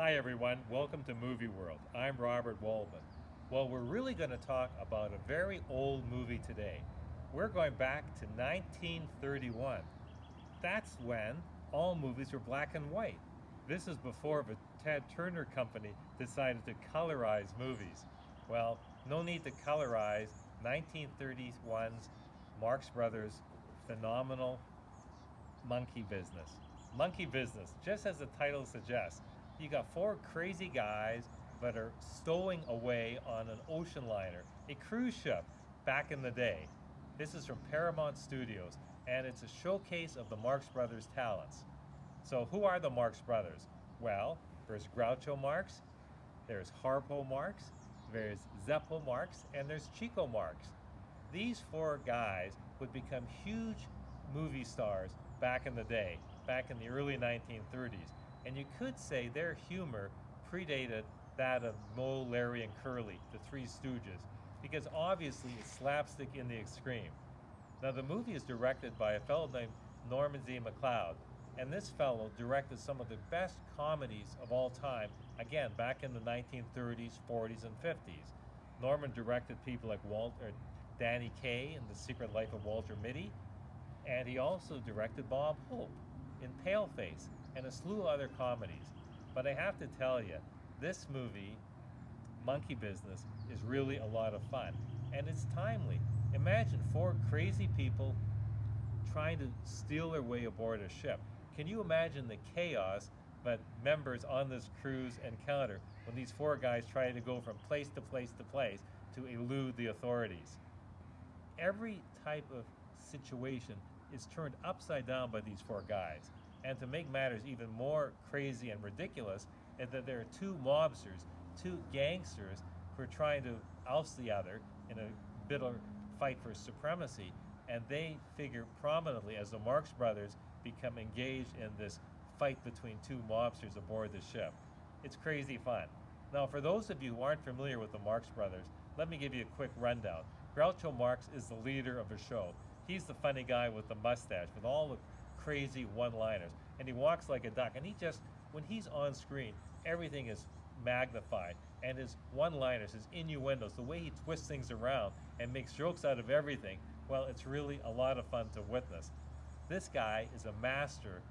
Hi everyone, welcome to Movie World. I'm Robert Waldman. Well, we're really going to talk about a very old movie today. We're going back to 1931. That's when all movies were black and white. This is before the Ted Turner Company decided to colorize movies. Well, no need to colorize 1931's Marx Brothers' phenomenal Monkey Business. Monkey Business, just as the title suggests, you got four crazy guys that are stowing away on an ocean liner, a cruise ship, back in the day. This is from Paramount Studios, and it's a showcase of the Marx Brothers' talents. So, who are the Marx Brothers? Well, there's Groucho Marx, there's Harpo Marx, there's Zeppo Marx, and there's Chico Marx. These four guys would become huge movie stars back in the day, back in the early 1930s. And you could say their humor predated that of Moe, Larry, and Curly, the Three Stooges, because obviously it's slapstick in the extreme. Now, the movie is directed by a fellow named Norman Z. MacLeod, and this fellow directed some of the best comedies of all time, again, back in the 1930s, 40s, and 50s. Norman directed people like Danny Kaye in The Secret Life of Walter Mitty, and he also directed Bob Hope in Paleface and a slew of other comedies. But I have to tell you, this movie, Monkey Business, is really a lot of fun. And it's timely. Imagine four crazy people trying to steal their way aboard a ship. Can you imagine the chaos that members on this cruise encounter when these four guys try to go from place to place to place to elude the authorities? Every type of situation is turned upside down by these four guys. And to make matters even more crazy and ridiculous, is that there are two mobsters, two gangsters, who are trying to oust the other in a bitter fight for supremacy, and they figure prominently as the Marx Brothers become engaged in this fight between two mobsters aboard the ship. It's crazy fun. Now, for those of you who aren't familiar with the Marx Brothers, let me give you a quick rundown. Groucho Marx is the leader of the show. He's the funny guy with the mustache, with all the crazy one-liners, and he walks like a duck, and when he's on screen, everything is magnified, and his one-liners, his innuendos, the way he twists things around and makes jokes out of everything, well, it's really a lot of fun to witness. This guy is a master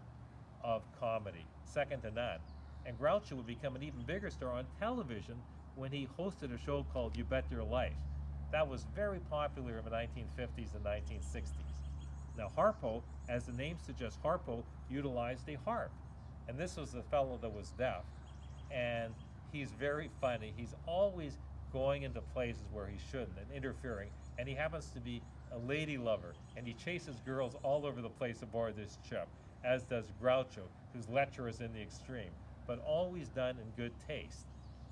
of comedy, second to none, and Groucho would become an even bigger star on television when he hosted a show called You Bet Your Life. That was very popular in the 1950s and 1960s. Now, Harpo, as the name suggests, Harpo utilized a harp. And this was the fellow that was deaf. And he's very funny. He's always going into places where he shouldn't and interfering. And he happens to be a lady lover. And he chases girls all over the place aboard this ship, as does Groucho, who's lecherous in the extreme, but always done in good taste.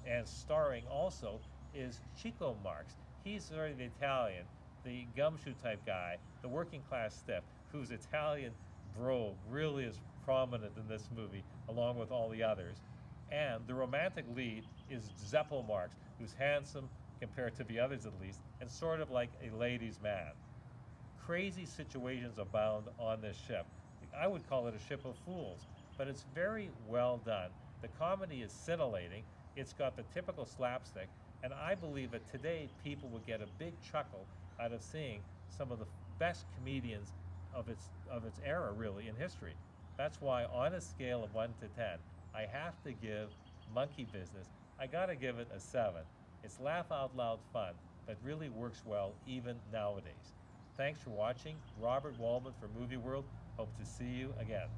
And starring also is Chico Marx. He's sort of the Italian, the gumshoe type guy, the working class stiff, whose Italian brogue really is prominent in this movie, along with all the others. And the romantic lead is Zeppo Marx, who's handsome compared to the others at least, and sort of like a ladies' man. Crazy situations abound on this ship. I would call it a ship of fools, but it's very well done. The comedy is scintillating. It's got the typical slapstick, and I believe that today people would get a big chuckle out of seeing some of the best comedians of its era, really, in history. That's why, on a scale of 1 to 10, I have to give Monkey Business, I gotta give it a 7. It's laugh out loud fun that really works well even nowadays. Thanks for watching. Robert Waldman for Movie World. Hope to see you again.